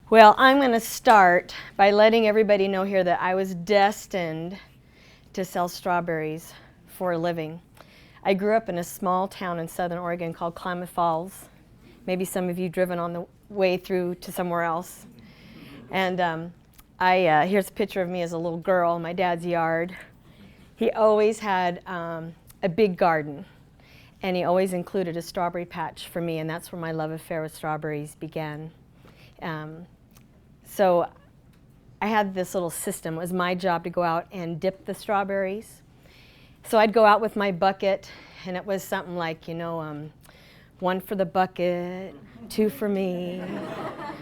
Well, I'm going to start by letting everybody know here that I was destined to sell strawberries for a living. I grew up in a small town in southern Oregon called Klamath Falls. Maybe some of you driven on the way through to somewhere else. And here's a picture of me as a little girl in my dad's yard. He always had a big garden, and he always included a strawberry patch for me, and that's where my love affair with strawberries began. So I had this little system. It was my job to go out and dip the strawberries. So I'd go out with my bucket, and it was something like, one for the bucket, two for me,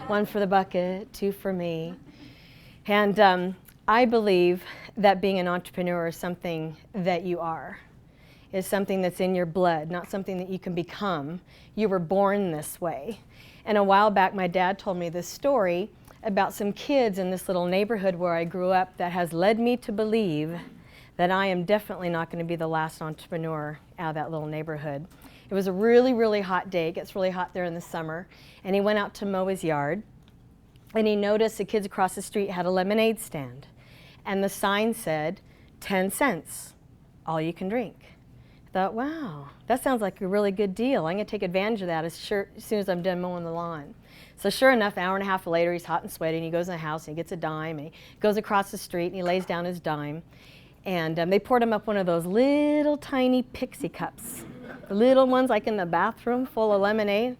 one for the bucket, two for me. And I believe that being an entrepreneur is something that you are. It's something that's in your blood, not something that you can become. You were born this way. And a while back, my dad told me this story about some kids in this little neighborhood where I grew up that has led me to believe that I am definitely not going to be the last entrepreneur out of that little neighborhood. It was a really, really hot day. It gets really hot there in the summer. And he went out to mow his yard, and he noticed the kids across the street had a lemonade stand. And the sign said, 10 cents, all you can drink. I thought, wow, that sounds like a really good deal. I'm going to take advantage of that as soon as I'm done mowing the lawn. So sure enough, an hour and a half later, he's hot and sweaty, and he goes in the house, and he gets a dime, and he goes across the street, and he lays down his dime. And they poured him up one of those little tiny pixie cups, the little ones like in the bathroom full of lemonade.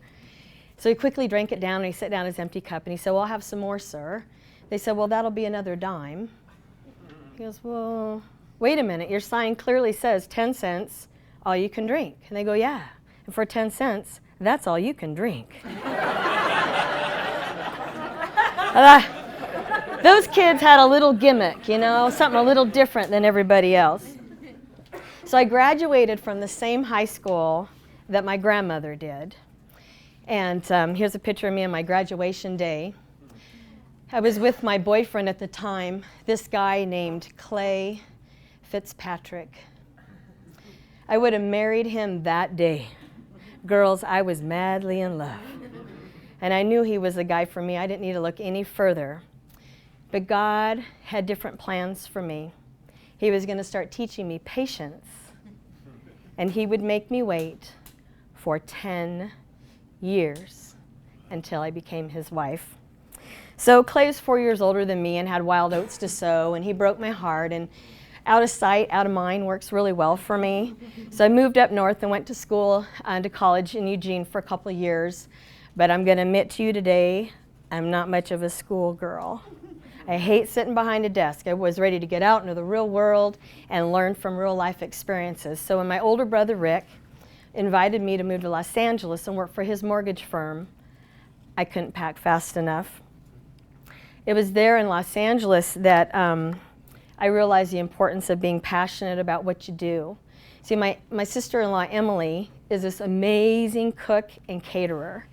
So he quickly drank it down, and he set down his empty cup, and he said, well, I'll have some more, sir. They said, well, that'll be another dime. He goes, well, wait a minute, your sign clearly says 10 cents, all you can drink. And they go, yeah, and for 10 cents, that's all you can drink. Those kids had a little gimmick, something a little different than everybody else. So I graduated from the same high school that my grandmother did. And here's a picture of me on my graduation day. I was with my boyfriend at the time, this guy named Shari Fitzpatrick. I would have married him that day. Girls, I was madly in love. And I knew he was the guy for me. I didn't need to look any further. But God had different plans for me. He was going to start teaching me patience. And he would make me wait for 10 years until I became his wife. So Clay was 4 years older than me and had wild oats to sow, and he broke my heart. And out of sight, out of mind works really well for me. So I moved up north and went to school, to college in Eugene for a couple of years. But I'm going to admit to you today, I'm not much of a school girl. I hate sitting behind a desk. I was ready to get out into the real world and learn from real life experiences. So when my older brother Rick invited me to move to Los Angeles and work for his mortgage firm, I couldn't pack fast enough. It was there in Los Angeles that I realized the importance of being passionate about what you do. See, my sister-in-law Emily is this amazing cook and caterer.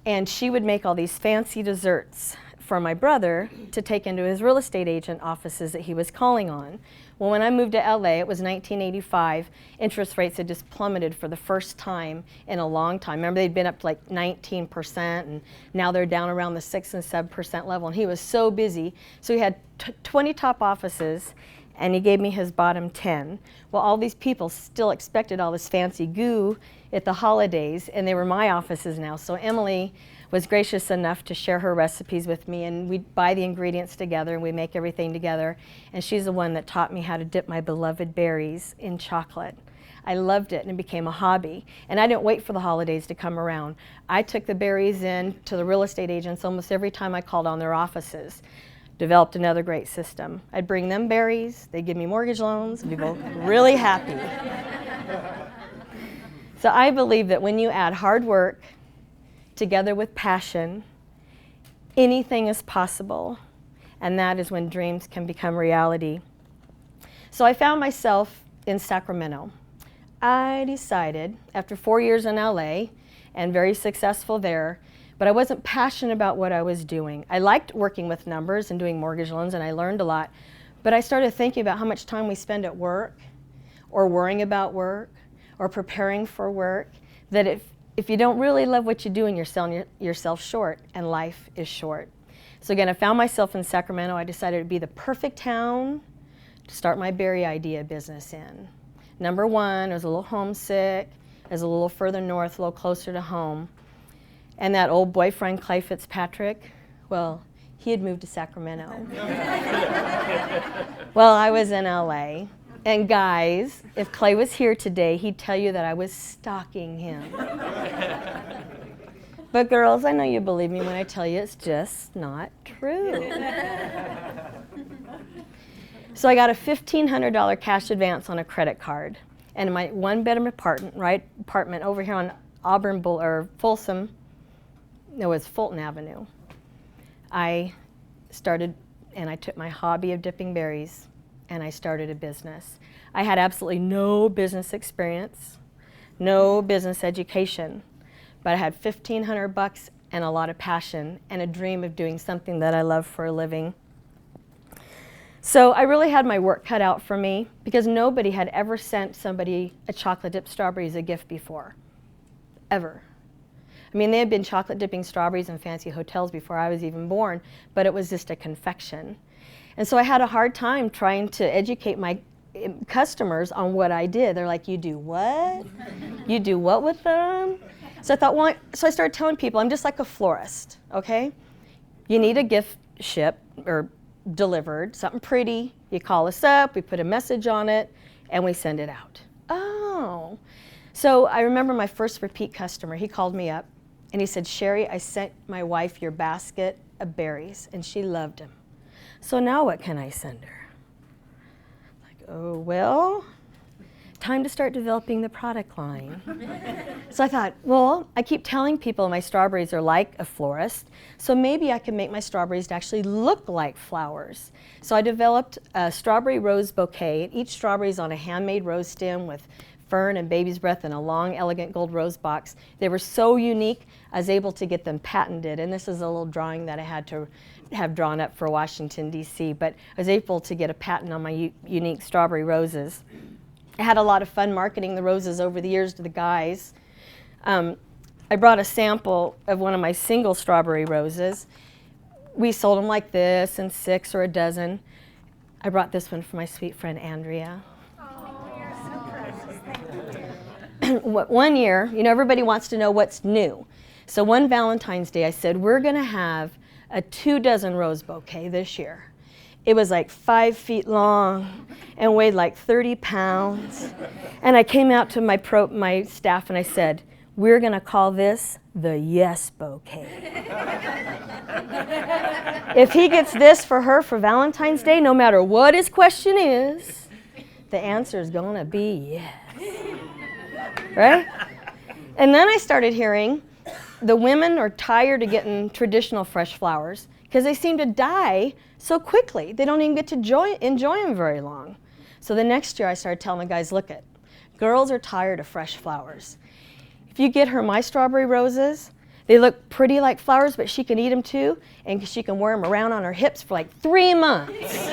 And she would make all these fancy desserts for my brother to take into his real estate agent offices that he was calling on. Well, when I moved to LA, it was 1985, interest rates had just plummeted for the first time in a long time. Remember, they'd been up to like 19%, and now they're down around the 6 and 7% level, and he was so busy. So he had 20 top offices, and he gave me his bottom 10. Well, all these people still expected all this fancy goo at the holidays, and they were my offices now. So Emily was gracious enough to share her recipes with me, and we'd buy the ingredients together, and we make everything together. And she's the one that taught me how to dip my beloved berries in chocolate. I loved it, and it became a hobby. And I didn't wait for the holidays to come around. I took the berries in to the real estate agents almost every time I called on their offices. Developed another great system. I'd bring them berries, they'd give me mortgage loans, and be both really happy. So I believe that when you add hard work together with passion, anything is possible, and that is when dreams can become reality. So I found myself in Sacramento. I decided, after 4 years in LA, and very successful there, but I wasn't passionate about what I was doing. I liked working with numbers and doing mortgage loans, and I learned a lot, but I started thinking about how much time we spend at work, or worrying about work, or preparing for work, that if you don't really love what you're doing, you're selling yourself short, and life is short. So again, I found myself in Sacramento. I decided it would be the perfect town to start my berry idea business in. Number one, I was a little homesick. I was a little further north, a little closer to home. And that old boyfriend, Shari Fitzpatrick, well, he had moved to Sacramento. Well, I was in LA. And guys, if Clay was here today, he'd tell you that I was stalking him. But girls, I know you believe me when I tell you it's just not true. So I got a $1,500 cash advance on a credit card. And my one-bedroom apartment over here on Folsom, no, it was Fulton Avenue. I started, and I took my hobby of dipping berries, and I started a business. I had absolutely no business experience, no business education, but I had $1,500 and a lot of passion and a dream of doing something that I love for a living. So I really had my work cut out for me because nobody had ever sent somebody a chocolate dipped strawberry as a gift before, ever. I mean, they had been chocolate dipping strawberries in fancy hotels before I was even born, but it was just a confection. And so I had a hard time trying to educate my customers on what I did. They're like, you do what? You do what with them? So I thought, well, so I started telling people, I'm just like a florist, okay? You need a gift shipped or delivered, something pretty. You call us up, we put a message on it, and we send it out. Oh. So I remember my first repeat customer, he called me up, and he said, Shari, I sent my wife your basket of berries, and she loved them. So now what can I send her? Like, oh, well, time to start developing the product line. So I thought, well, I keep telling people my strawberries are like a florist, so maybe I can make my strawberries to actually look like flowers. So I developed a strawberry rose bouquet. Each strawberry is on a handmade rose stem with fern and baby's breath in a long, elegant gold rose box. They were so unique, I was able to get them patented. And this is a little drawing that I had to have drawn up for Washington, D.C., but I was able to get a patent on my unique strawberry roses. I had a lot of fun marketing the roses over the years to the guys. I brought a sample of one of my single strawberry roses. We sold them like this in 6 or a dozen. I brought this one for my sweet friend Andrea. One year, you know, everybody wants to know what's new. So one Valentine's Day, I said, we're going to have a 2-dozen rose bouquet this year. It was like 5 feet long and weighed like 30 pounds. And I came out to my staff and I said, we're going to call this the yes bouquet. If he gets this for her for Valentine's Day, no matter what his question is, the answer is going to be yes. Right? And then I started hearing the women are tired of getting traditional fresh flowers because they seem to die so quickly. They don't even get to enjoy them very long. So the next year I started telling the guys, look it, girls are tired of fresh flowers. If you get her my strawberry roses, they look pretty like flowers, but she can eat them too, and she can wear them around on her hips for like 3 months.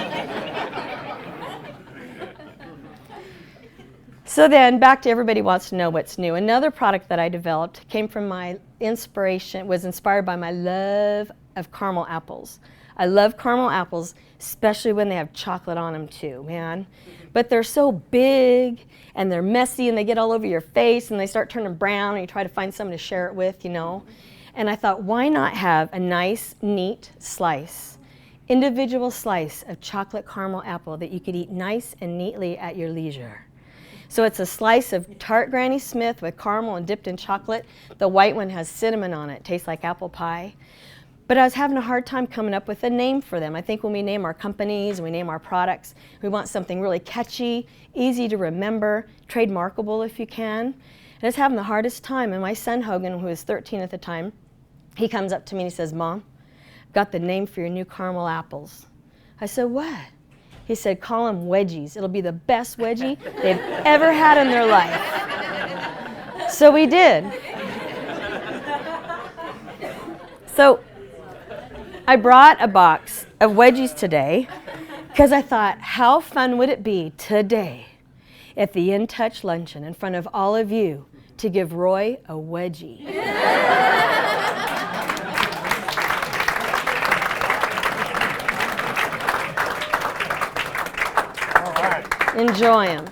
So then, back to everybody wants to know what's new. Another product that I developed came from my inspiration, was inspired by my love of caramel apples. I love caramel apples, especially when they have chocolate on them too, man. But they're so big, and they're messy, and they get all over your face, and they start turning brown, and you try to find someone to share it with, you know. And I thought, why not have a nice, neat slice, individual slice of chocolate caramel apple that you could eat nice and neatly at your leisure. So it's a slice of tart Granny Smith with caramel and dipped in chocolate. The white one has cinnamon on it. Tastes like apple pie. But I was having a hard time coming up with a name for them. I think when we name our companies, we name our products, we want something really catchy, easy to remember, trademarkable if you can. And I was having the hardest time. And my son Hogan, who was 13 at the time, he comes up to me and he says, Mom, I've got the name for your new caramel apples. I said, what? He said, call them wedgies. It'll be the best wedgie they've ever had in their life. So we did. So I brought a box of wedgies today because I thought, how fun would it be today at the Intouch luncheon in front of all of you to give Roy a wedgie? Enjoy them.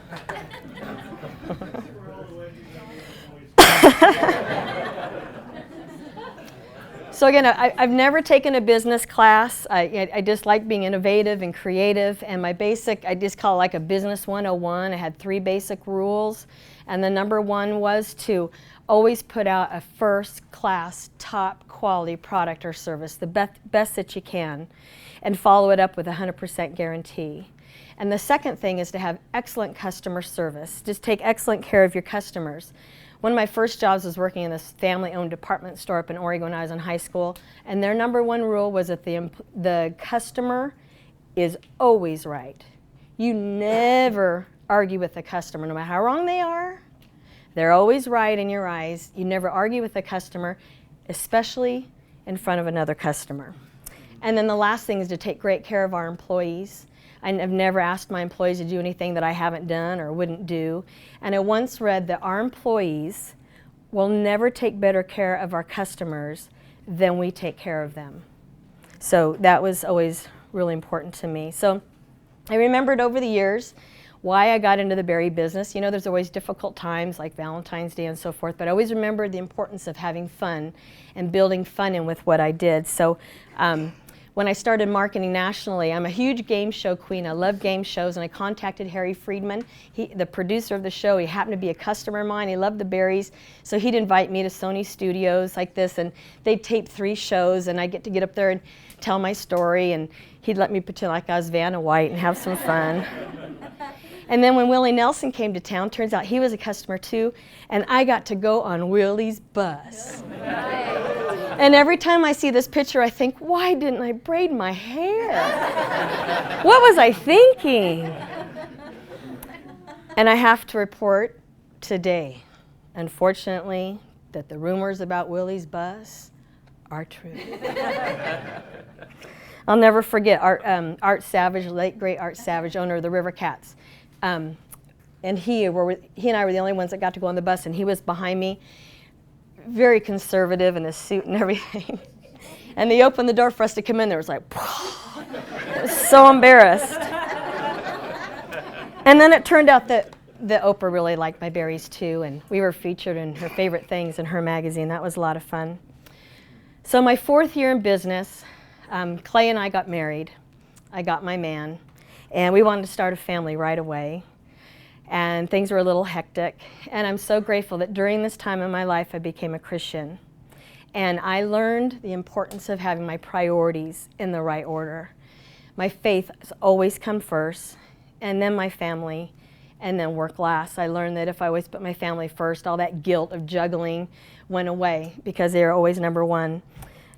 So again, I've never taken a business class. I just like being innovative and creative, and my basic, I just call it like a business 101. I had 3 basic rules, and the number 1 was to always put out a first-class, top-quality product or service, the best that you can, and follow it up with a 100% guarantee. And the second thing is to have excellent customer service. Just take excellent care of your customers. One of my first jobs was working in this family-owned department store up in Oregon when I was in high school, and their number 1 rule was that the customer is always right. You never argue with the customer, no matter how wrong they are. They're always right in your eyes. You never argue with the customer, especially in front of another customer. And then the last thing is to take great care of our employees. I've never asked my employees to do anything that I haven't done or wouldn't do. And I once read that our employees will never take better care of our customers than we take care of them. So that was always really important to me. So I remembered over the years why I got into the berry business. You know, there's always difficult times like Valentine's Day and so forth, but I always remembered the importance of having fun and building fun in with what I did. So when I started marketing nationally, I'm a huge game show queen. I love game shows, and I contacted Harry Friedman, the producer of the show. He happened to be a customer of mine. He loved the berries, so he'd invite me to Sony Studios like this, and they'd tape 3 shows, and I'd get up there and tell my story, and he'd let me pretend like I was Vanna White and have some fun. And then when Willie Nelson came to town, turns out he was a customer too, and I got to go on Willie's bus. And every time I see this picture, I think, why didn't I braid my hair? What was I thinking? And I have to report today, unfortunately, that the rumors about Willie's bus are true. I'll never forget Art Savage, late great Art Savage, owner of the River Cats. And he and I were the only ones that got to go on the bus, and he was behind me, very conservative in his suit and everything. And they opened the door for us to come in. There was like, I was so embarrassed. And then it turned out that Oprah really liked my berries too, and we were featured in her favorite things in her magazine. That was a lot of fun. So my 4th year in business, Clay and I got married. I got my man, and we wanted to start a family right away. And things were a little hectic. And I'm so grateful that during this time in my life I became a Christian. And I learned the importance of having my priorities in the right order. My faith has always come first, and then my family, and then work last. I learned that if I always put my family first, all that guilt of juggling went away because they were always number 1.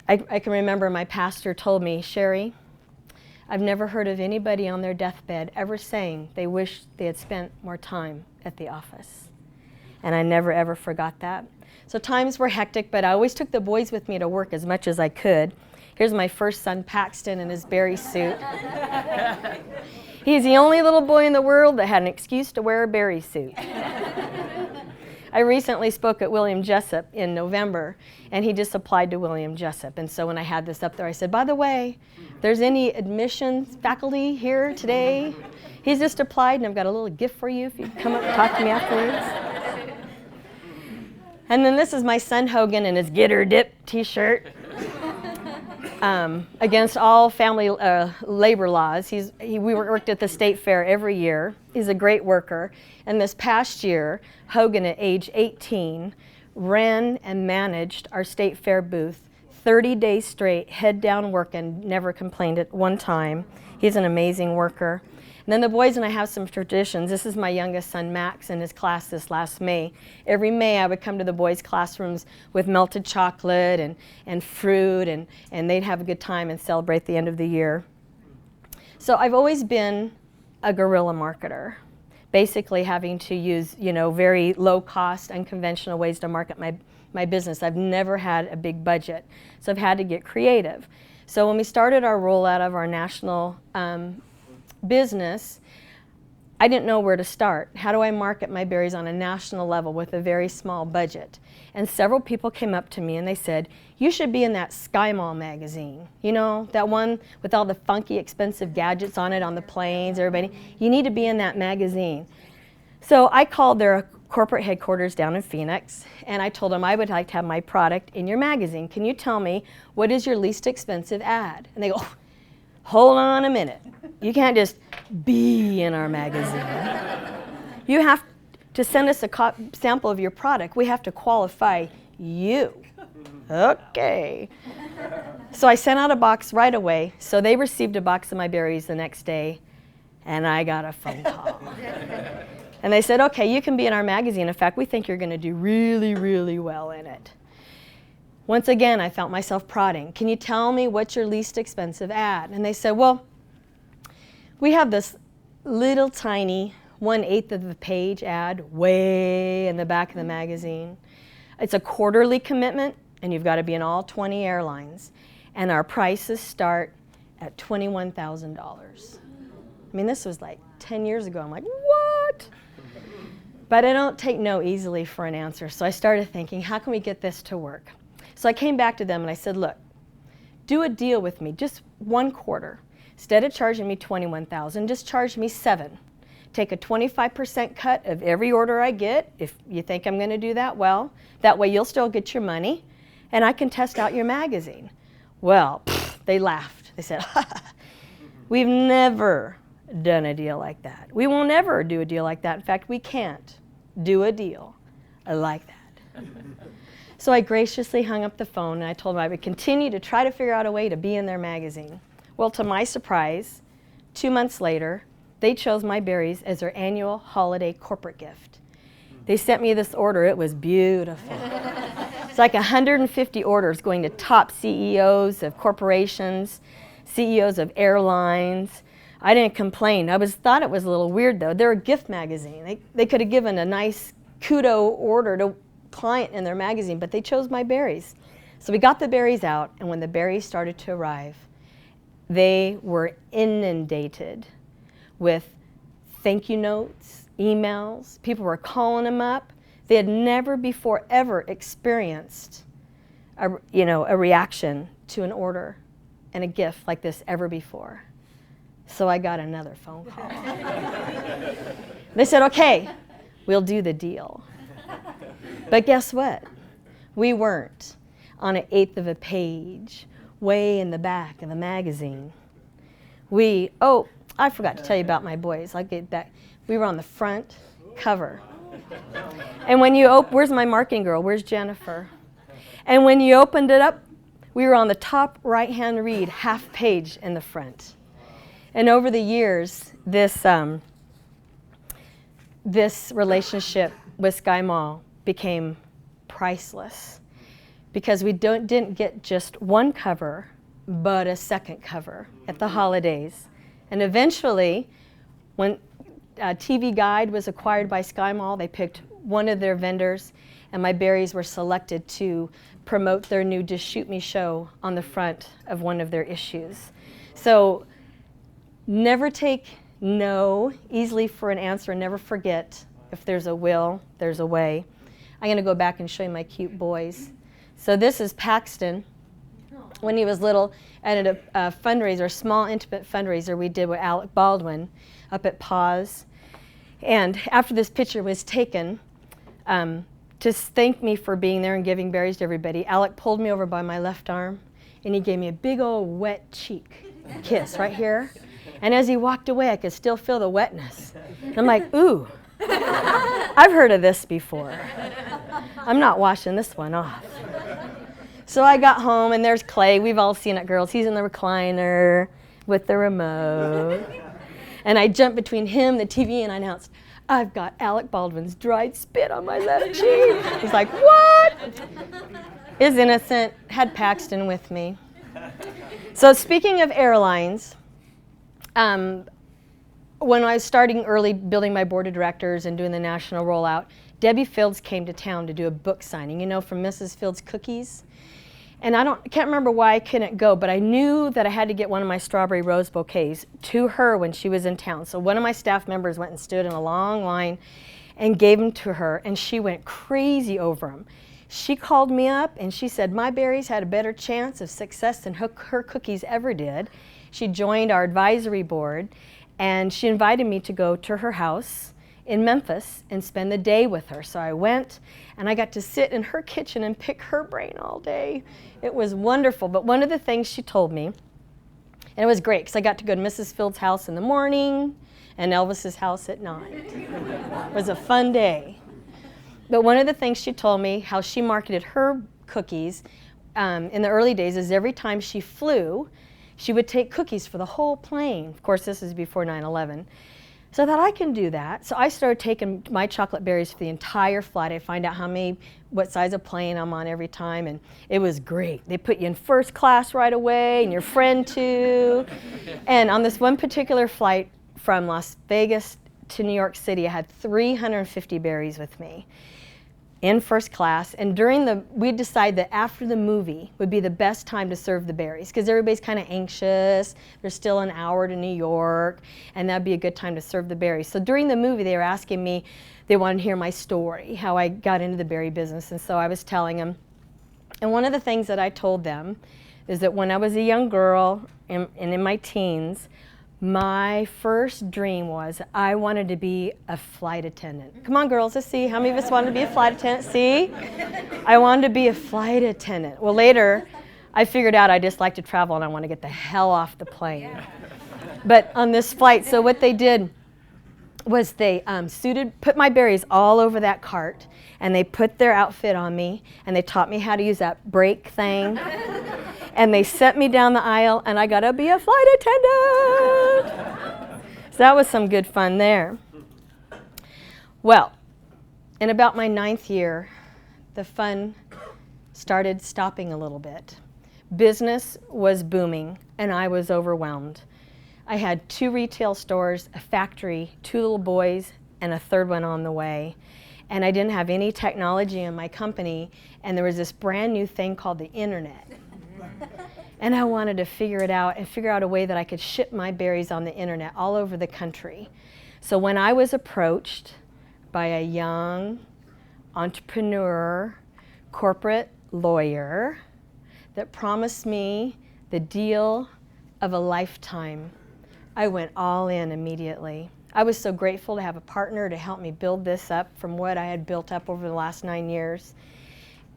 I can remember my pastor told me, Shari, I've never heard of anybody on their deathbed ever saying they wish they had spent more time at the office. And I never ever forgot that. So times were hectic, but I always took the boys with me to work as much as I could. Here's my first son, Paxton, in his berry suit. He's the only little boy in the world that had an excuse to wear a berry suit. I recently spoke at William Jessup in November, and he just applied to William Jessup. And so when I had this up there, I said, by the way, if there's any admissions faculty here today, he's just applied, and I've got a little gift for you if you come up and talk to me afterwards. And then this is my son Hogan in his Get Her Dipped t-shirt. Against all family labor laws. We worked at the state fair every year. He's a great worker. And this past year, Hogan at age 18 ran and managed our state fair booth 30 days straight, head down working, never complained at one time. He's an amazing worker. And then the boys and I have some traditions. This is my youngest son, Max, in his class this last May. Every May I would come to the boys' classrooms with melted chocolate and fruit, and they'd have a good time and celebrate the end of the year. So I've always been a guerrilla marketer, basically having to use, very low-cost, unconventional ways to market my business. I've never had a big budget, so I've had to get creative. So when we started our rollout of our national business, I didn't know where to start. How do I market my berries on a national level with a very small budget? And several people came up to me and they said, you should be in that Sky Mall magazine. You know, that one with all the funky, expensive gadgets on it on the planes, everybody. You need to be in that magazine. So I called their corporate headquarters down in Phoenix, and I told them I would like to have my product in your magazine. Can you tell me what is your least expensive ad? And they go, hold on a minute. You can't just be in our magazine. You have to send us a sample of your product. We have to qualify you. Okay. So I sent out a box right away. So they received a box of my berries the next day, and I got a phone call. And they said, okay, you can be in our magazine. In fact, we think you're going to do really, really well in it. Once again, I felt myself prodding. Can you tell me what's your least expensive ad? And they said, well, we have this little tiny 1/8 of the page ad way in the back of the magazine. It's a quarterly commitment, and you've got to be in all 20 airlines. And our prices start at $21,000. I mean, this was like 10 years ago. I'm like, what? But I don't take no easily for an answer. So I started thinking, how can we get this to work? So I came back to them and I said, look, do a deal with me, just 1 quarter. Instead of charging me $21,000, just charge me $7,000. Take a 25% cut of every order I get. If you think I'm going to do that, well, that way you'll still get your money, and I can test out your magazine. Well, they laughed. They said, we've never done a deal like that. We won't ever do a deal like that. In fact, we can't do a deal like that. So I graciously hung up the phone, and I told them I would continue to try to figure out a way to be in their magazine. Well, to my surprise, 2 months later, they chose my berries as their annual holiday corporate gift. They sent me this order. It was beautiful. It's like 150 orders going to top CEOs of corporations, CEOs of airlines. I didn't complain. Thought it was a little weird, though. They're a gift magazine. They could have given a nice kudo order to a client in their magazine, but they chose my berries. So we got the berries out, and when the berries started to arrive, they were inundated with thank you notes, emails. People were calling them up. They had never before ever experienced a reaction to an order and a gift like this ever before. So I got another phone call. They said, okay, we'll do the deal. But guess what? We weren't on 1/8 of a page, way in the back of the magazine. I forgot to tell you about my boys. I'll get back. We were on the front cover. And when you where's my marketing girl? Where's Jennifer? And when you opened it up, we were on the top right-hand read, half page in the front. And over the years, this relationship with Sky Mall became priceless because we didn't get just one cover, but a second cover at the holidays. And eventually, when TV Guide was acquired by Sky Mall, they picked one of their vendors, and my berries were selected to promote their new Just Shoot Me show on the front of one of their issues. So never take no easily for an answer, and never forget if there's a will, there's a way. I'm going to go back and show you my cute boys. So this is Paxton. When he was little, at a fundraiser, a small intimate fundraiser we did with Alec Baldwin up at Paws. And after this picture was taken, to thank me for being there and giving berries to everybody, Alec pulled me over by my left arm and he gave me a big old wet cheek kiss right here. And as he walked away, I could still feel the wetness. And I'm like, ooh, I've heard of this before. I'm not washing this one off. So I got home, and there's Clay. We've all seen it, girls. He's in the recliner with the remote. And I jumped between him, the TV, and I announced, I've got Alec Baldwin's dried spit on my left cheek. He's like, what? Is innocent, had Paxton with me. So speaking of airlines, when I was starting early building my board of directors and doing the national rollout, Debbie Fields came to town to do a book signing, from Mrs. Fields Cookies. And I can't remember why I couldn't go, but I knew that I had to get one of my strawberry rose bouquets to her when she was in town. So one of my staff members went and stood in a long line and gave them to her, and she went crazy over them. She called me up and she said my berries had a better chance of success than her cookies ever did. She joined our advisory board, and she invited me to go to her house in Memphis and spend the day with her. So I went, and I got to sit in her kitchen and pick her brain all day. It was wonderful. But one of the things she told me, and it was great because I got to go to Mrs. Field's house in the morning and Elvis's house at night. It was a fun day. But one of the things she told me, how she marketed her cookies in the early days, is every time she flew, she would take cookies for the whole plane. Of course, this is before 9/11. So I thought, I can do that. So I started taking my chocolate berries for the entire flight. I find out what size of plane I'm on every time, and it was great. They put you in first class right away, and your friend too. And on this one particular flight from Las Vegas to New York City, I had 350 berries with me in first class. And we decided that after the movie would be the best time to serve the berries, because everybody's kind of anxious. There's still an hour to New York, and that'd be a good time to serve the berries. So during the movie, they were asking me, they wanted to hear my story, how I got into the berry business. And so I was telling them. And one of the things that I told them is that when I was a young girl and in my teens, my first dream was I wanted to be a flight attendant. Come on, girls, let's see. How many of us wanted to be a flight attendant? See? I wanted to be a flight attendant. Well, later, I figured out I just like to travel and I want to get the hell off the plane. But on this flight, so what they did was they put my berries all over that cart, and they put their outfit on me, and they taught me how to use that brake thing. And they sent me down the aisle, and I got to be a flight attendant. So that was some good fun there. Well, in about my 9th year, the fun started stopping a little bit. Business was booming, and I was overwhelmed. I had 2 retail stores, a factory, 2 little boys, and a 3rd one on the way. And I didn't have any technology in my company, and there was this brand new thing called the internet. And I wanted to figure it out and figure out a way that I could ship my berries on the internet all over the country. So when I was approached by a young entrepreneur, corporate lawyer that promised me the deal of a lifetime, I went all in immediately. I was so grateful to have a partner to help me build this up from what I had built up over the last 9 years.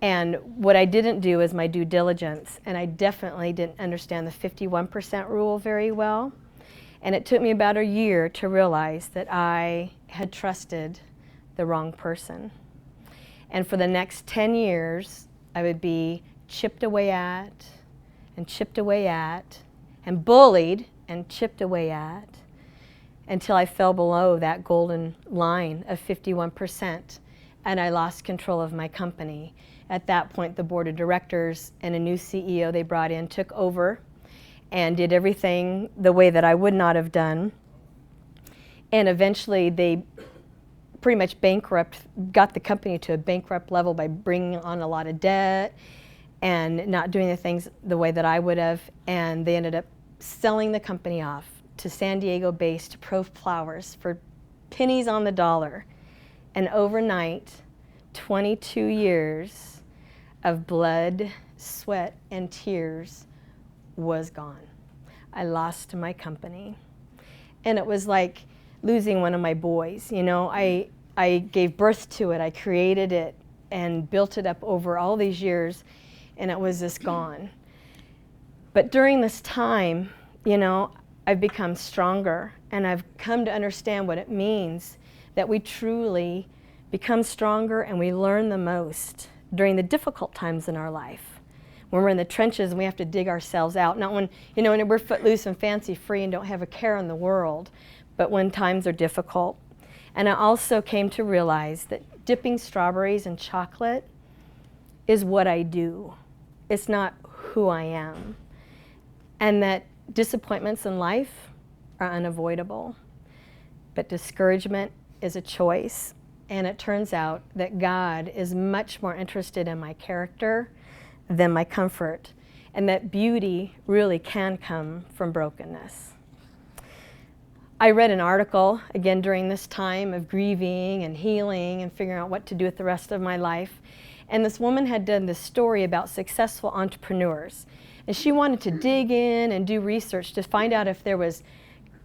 And what I didn't do is my due diligence, and I definitely didn't understand the 51% rule very well. And it took me about a year to realize that I had trusted the wrong person. And for the next 10 years, I would be chipped away at, and bullied and chipped away at, until I fell below that golden line of 51%, and I lost control of my company. At that point, the board of directors and a new CEO they brought in took over and did everything the way that I would not have done. And eventually they pretty much got the company to a bankrupt level by bringing on a lot of debt and not doing the things the way that I would have. And they ended up selling the company off to San Diego-based Pro Flowers for pennies on the dollar. And overnight, 22 years of blood, sweat, and tears was gone. I lost my company. And it was like losing one of my boys. You know, I gave birth to it, I created it, and built it up over all these years, and it was just gone. But during this time, you know, I've become stronger, and I've come to understand what it means that we truly become stronger and we learn the most during the difficult times in our life. When we're in the trenches and we have to dig ourselves out. Not when, you know, when we're footloose and fancy free and don't have a care in the world, but when times are difficult. And I also came to realize that dipping strawberries in chocolate is what I do. It's not who I am. And that disappointments in life are unavoidable. But discouragement is a choice. And it turns out that God is much more interested in my character than my comfort, and that beauty really can come from brokenness. I read an article, again during this time of grieving and healing and figuring out what to do with the rest of my life. And this woman had done this story about successful entrepreneurs. And she wanted to dig in and do research to find out if there was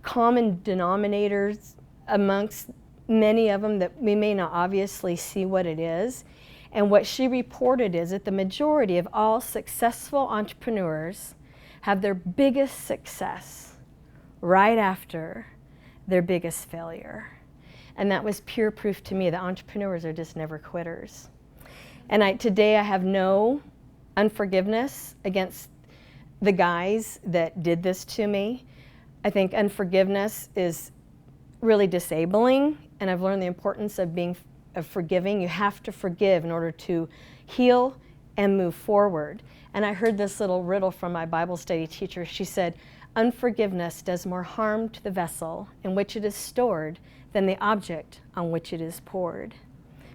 common denominators amongst many of them that we may not obviously see what it is. And what she reported is that the majority of all successful entrepreneurs have their biggest success right after their biggest failure. And that was pure proof to me that entrepreneurs are just never quitters. And today I have no unforgiveness against the guys that did this to me. I think unforgiveness is really disabling, and I've learned the importance of forgiving. You have to forgive in order to heal and move forward. And I heard this little riddle from my Bible study teacher. She said, unforgiveness does more harm to the vessel in which it is stored than the object on which it is poured.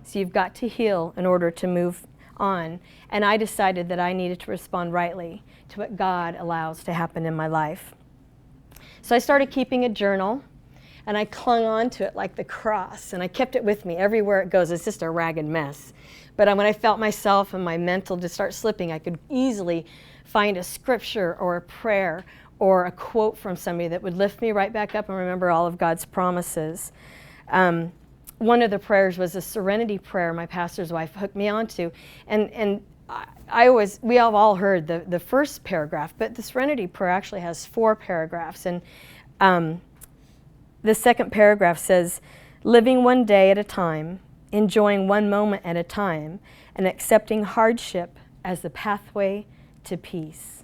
So you've got to heal in order to move on. And I decided that I needed to respond rightly to what God allows to happen in my life. So I started keeping a journal, and I clung on to it like the cross, and I kept it with me everywhere it goes. It's just a ragged mess. But when I felt myself and my mental just start slipping, I could easily find a scripture or a prayer or a quote from somebody that would lift me right back up and remember all of God's promises. One of the prayers was a serenity prayer my pastor's wife hooked me onto. And we have all heard the first paragraph, but the serenity prayer actually has 4 paragraphs. And the second paragraph says, living one day at a time, enjoying one moment at a time, and accepting hardship as the pathway to peace.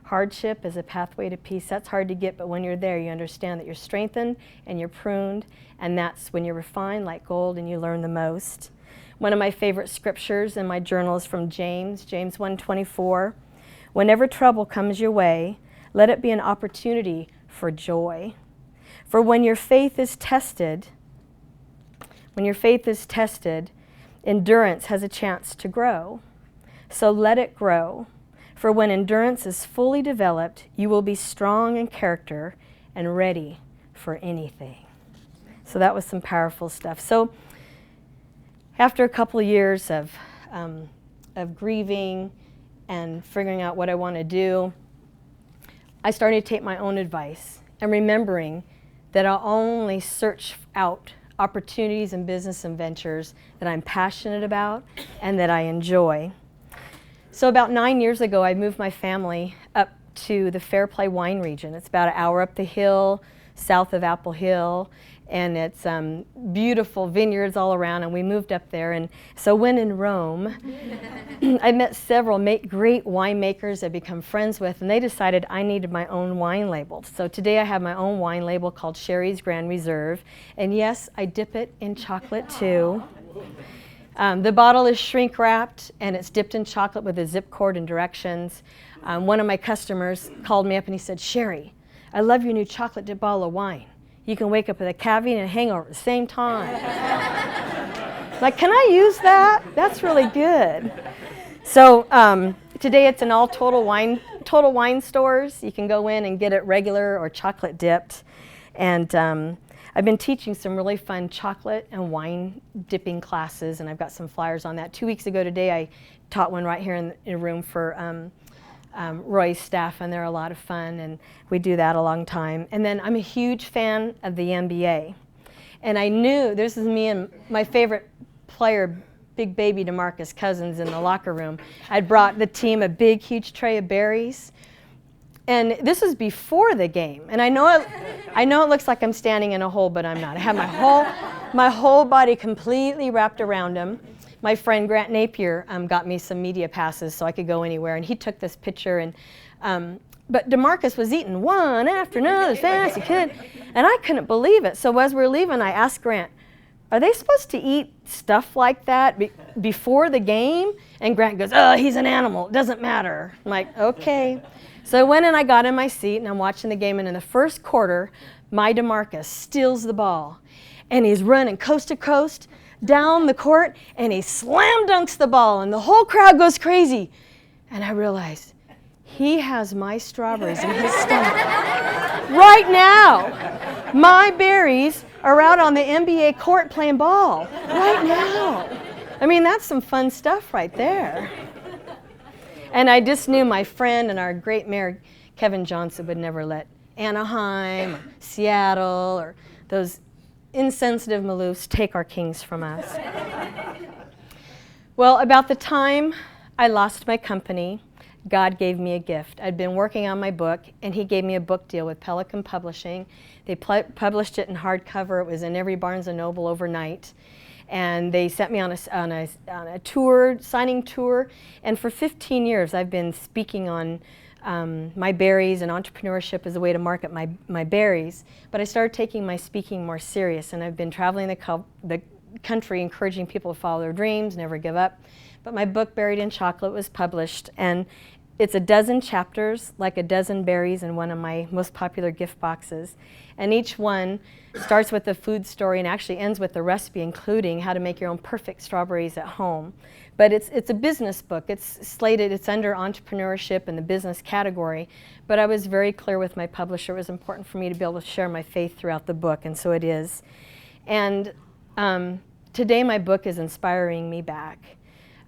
Hardship is a pathway to peace. That's hard to get, but when you're there, you understand that you're strengthened and you're pruned, and that's when you're refined like gold and you learn the most. One of my favorite scriptures in my journal is from James 1:24. Whenever trouble comes your way, let it be an opportunity for joy. For when your faith is tested, endurance has a chance to grow. So let it grow. For when endurance is fully developed, you will be strong in character and ready for anything. So that was some powerful stuff. So after a couple of years of grieving and figuring out what I want to do, I started to take my own advice and remembering that I'll only search out opportunities and business and ventures that I'm passionate about and that I enjoy. So about 9 years ago, I moved my family up to the Fairplay wine region. It's about an hour up the hill, south of Apple Hill, and it's beautiful vineyards all around, and we moved up there. And so when in Rome, I met several great winemakers I've become friends with, and they decided I needed my own wine label. So today I have my own wine label called Shari's Grand Reserve, and yes, I dip it in chocolate too. The bottle is shrink wrapped and it's dipped in chocolate with a zip cord and directions. One of my customers called me up and he said, Shari, I love your new chocolate dip bottle of wine. You can wake up with a cavity and a hangover at the same time. Like, can I use that? That's really good. So today it's in all Total Wine stores. You can go in and get it regular or chocolate dipped. And I've been teaching some really fun chocolate and wine dipping classes, and I've got some flyers on that. 2 weeks ago today, I taught one right here in a room for Roy's staff, and they're a lot of fun, and we do that a long time. And then I'm a huge fan of the NBA. And I knew, this is me and my favorite player, Big Baby DeMarcus Cousins, in the locker room. I'd brought the team a big, huge tray of berries. And this was before the game, and I know it looks like I'm standing in a hole, but I'm not. I have my whole body completely wrapped around him. My friend Grant Napier got me some media passes so I could go anywhere, and he took this picture. And but DeMarcus was eating one after another as fast as he could, and I couldn't believe it. So as we were leaving, I asked Grant, "Are they supposed to eat stuff like that before the game?" And Grant goes, "Oh, he's an animal. It doesn't matter." I'm like, okay. So I went and I got in my seat and I'm watching the game, and in the first quarter, my DeMarcus steals the ball and he's running coast to coast down the court and he slam dunks the ball and the whole crowd goes crazy. And I realized, he has my strawberries in his stomach right now. My berries are out on the NBA court playing ball right now. I mean, that's some fun stuff right there. And I just knew my friend and our great mayor, Kevin Johnson, would never let Anaheim or Seattle or those insensitive Maloofs take our kings from us. Well, about the time I lost my company, God gave me a gift. I'd been working on my book, and he gave me a book deal with Pelican Publishing. They published it in hardcover. It was in every Barnes & Noble overnight. And they sent me on a tour, signing tour. And for 15 years, I've been speaking on my berries and entrepreneurship as a way to market my berries. But I started taking my speaking more serious, and I've been traveling the country encouraging people to follow their dreams, never give up. But my book, Buried in Chocolate, was published, and it's a dozen chapters, like a dozen berries in one of my most popular gift boxes. And each one starts with a food story and actually ends with a recipe, including how to make your own perfect strawberries at home. But it's a business book. It's slated, it's under entrepreneurship in the business category. But I was very clear with my publisher it was important for me to be able to share my faith throughout the book, and so it is. And today my book is inspiring me back.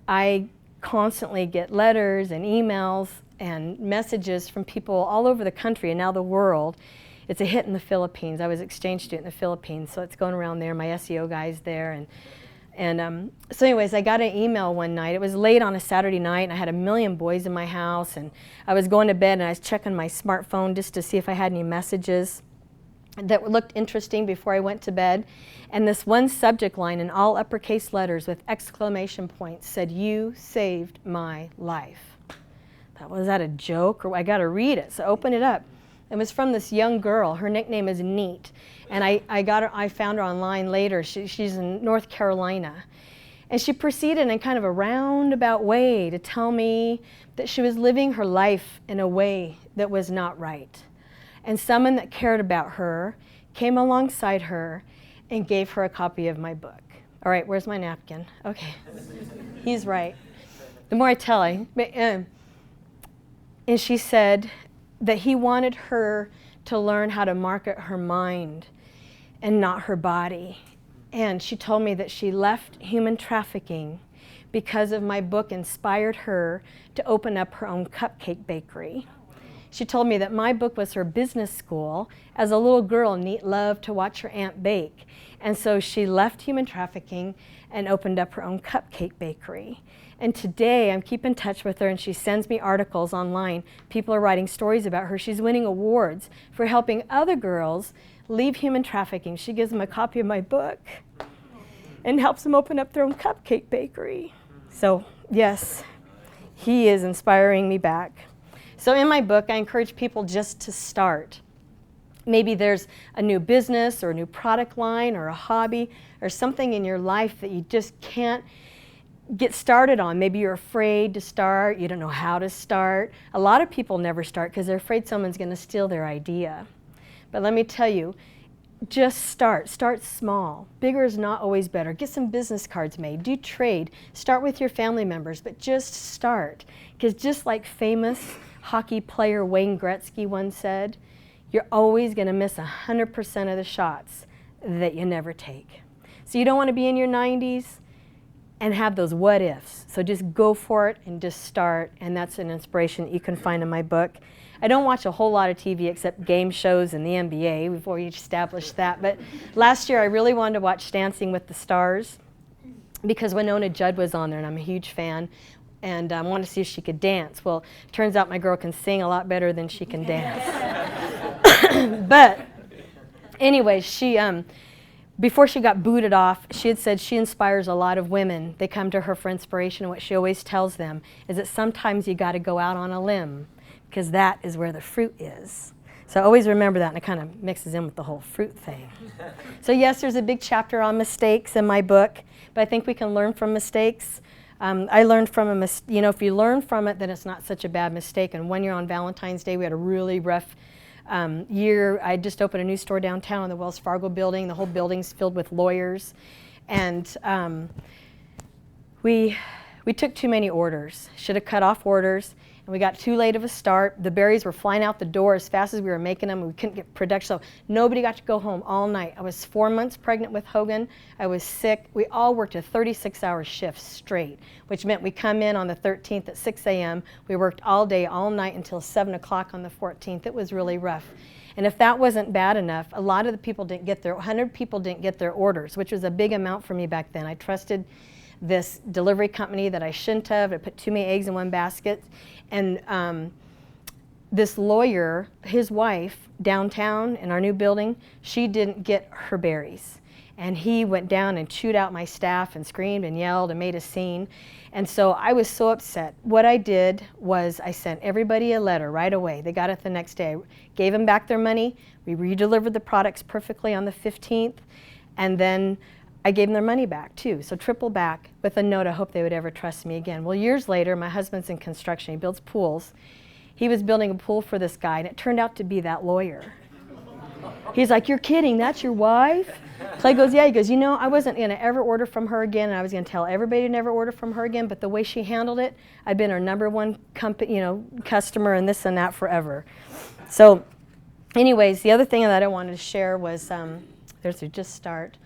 I constantly get letters and emails and messages from people all over the country and now the world. It's a hit in the Philippines. I was exchange student in the Philippines, so it's going around there. My SEO guy's there. So anyways, I got an email one night. It was late on a Saturday night, and I had a million boys in my house, and I was going to bed, and I was checking my smartphone just to see if I had any messages that looked interesting before I went to bed. And this one subject line in all uppercase letters with exclamation points said, "You saved my life." Was that a joke? Or I got to read it. So I opened it up. It was from this young girl. Her nickname is Neat. And I found her online later. She's in North Carolina. And she proceeded in kind of a roundabout way to tell me that she was living her life in a way that was not right. And someone that cared about her came alongside her and gave her a copy of my book. All right, where's my napkin? Okay, he's right. The more I tell, and she said that he wanted her to learn how to market her mind and not her body. And she told me that she left human trafficking because of my book inspired her to open up her own cupcake bakery. She told me that my book was her business school. As a little girl, Neat loved to watch her aunt bake. And so she left human trafficking and opened up her own cupcake bakery. And today, I'm keeping in touch with her, and she sends me articles online. People are writing stories about her. She's winning awards for helping other girls leave human trafficking. She gives them a copy of my book and helps them open up their own cupcake bakery. So, yes, he is inspiring me back. So in my book, I encourage people just to start. Maybe there's a new business or a new product line or a hobby or something in your life that you just can't get started on. Maybe you're afraid to start, you don't know how to start. A lot of people never start because they're afraid someone's going to steal their idea. But let me tell you, just start. Start small. Bigger is not always better. Get some business cards made. Do trade. Start with your family members, but just start. Because just like famous hockey player Wayne Gretzky once said, you're always going to miss 100% of the shots that you never take. So you don't want to be in your 90s and have those what ifs. So just go for it and just start, and that's an inspiration that you can find in my book. I don't watch a whole lot of TV except game shows and the NBA. We've already established that. But last year I really wanted to watch Dancing with the Stars because Winona Judd was on there, and I'm a huge fan. And I wanted to see if she could dance. Well, turns out my girl can sing a lot better than she can dance. But anyway, she, before she got booted off, she had said she inspires a lot of women. They come to her for inspiration, and what she always tells them is that sometimes you got to go out on a limb because that is where the fruit is. So I always remember that, and it kind of mixes in with the whole fruit thing. So yes, there's a big chapter on mistakes in my book, but I think we can learn from mistakes. I learned from a mistake. You know, if you learn from it, then it's not such a bad mistake. And one year on Valentine's Day, we had a really rough year. I just opened a new store downtown in the Wells Fargo building. The whole building's filled with lawyers. And we We took too many orders. Should have cut off orders, and we got too late of a start. The berries were flying out the door as fast as we were making them, and we couldn't get production. So nobody got to go home all night. I was 4 months pregnant with Hogan. I was sick. We all worked a 36-hour shift straight, which meant we come in on the 13th at 6 a.m. We worked all day, all night until 7 o'clock on the 14th. It was really rough. And if that wasn't bad enough, a lot of the people didn't get 100 people didn't get their orders, which was a big amount for me back then. I trusted this delivery company that I shouldn't have. I put too many eggs in one basket. And this lawyer, his wife, downtown in our new building, she didn't get her berries. And he went down and chewed out my staff and screamed and yelled and made a scene. And so I was so upset. What I did was I sent everybody a letter right away. They got it the next day. I gave them back their money. We redelivered the products perfectly on the 15th. And then I gave them their money back too, so triple back with a note, I hope they would ever trust me again. Well, years later, my husband's in construction, he builds pools. He was building a pool for this guy, and it turned out to be that lawyer. He's like, "You're kidding, that's your wife?" Clay goes, "Yeah." He goes, "You know, I wasn't gonna ever order from her again, and I was gonna tell everybody to never order from her again, but the way she handled it, I've been her #1 customer and this and that forever." So anyways, the other thing that I wanted to share was, there's a just start.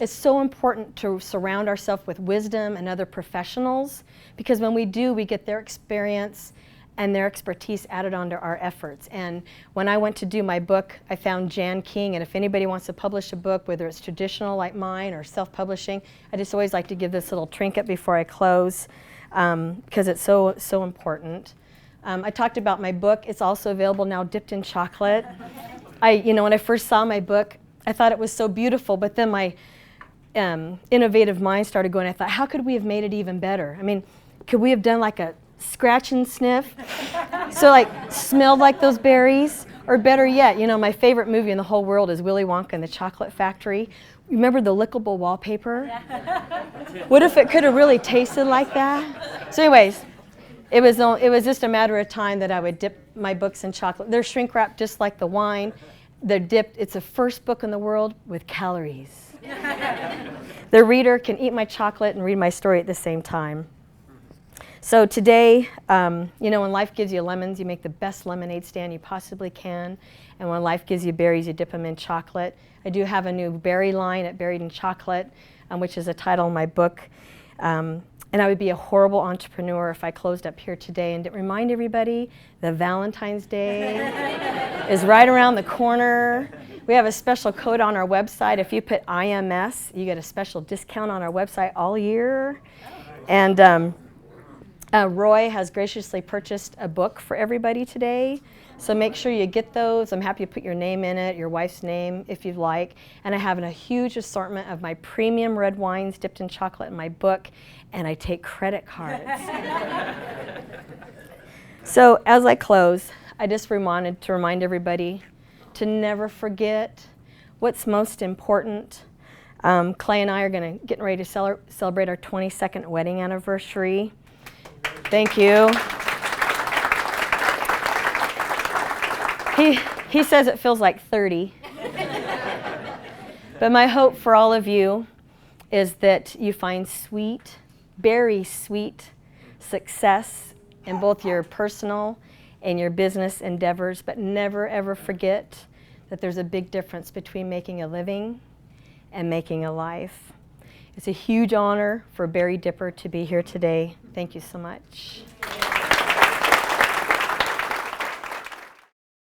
It's so important to surround ourselves with wisdom and other professionals, because when we do, we get their experience and their expertise added onto our efforts. And when I went to do my book, I found Jan King, and if anybody wants to publish a book, whether it's traditional like mine or self-publishing, I just always like to give this little trinket before I close, because it's so important. I talked about my book. It's also available now dipped in chocolate. When I first saw my book, I thought it was so beautiful, but then my innovative mind started going. I thought, how could we have made it even better? I mean, could we have done like a scratch and sniff? So like smelled like those berries? Or better yet, my favorite movie in the whole world is Willy Wonka and the Chocolate Factory. Remember the lickable wallpaper? What if it could have really tasted like that? So anyways, it was just a matter of time that I would dip my books in chocolate. They're shrink wrapped just like the wine. They're dipped. It's the first book in the world with calories. The reader can eat my chocolate and read my story at the same time. So today, when life gives you lemons, you make the best lemonade stand you possibly can. And when life gives you berries, you dip them in chocolate. I do have a new berry line at Buried in Chocolate, which is a title of my book. And I would be a horrible entrepreneur if I closed up here today and didn't remind everybody that Valentine's Day is right around the corner. We have a special code on our website. If you put IMS, you get a special discount on our website all year. And Roy has graciously purchased a book for everybody today. So make sure you get those. I'm happy to put your name in it, your wife's name if you'd like. And I have a huge assortment of my premium red wines dipped in chocolate in my book. And I take credit cards. So as I close, I just wanted to remind everybody to never forget what's most important. Clay and I are getting ready to celebrate our 22nd wedding anniversary. Thank you. He says it feels like 30. But my hope for all of you is that you find sweet, very sweet success in both your personal and your business endeavors, but never ever forget that there's a big difference between making a living and making a life. It's a huge honor for Berry Dipper to be here today. Thank you so much.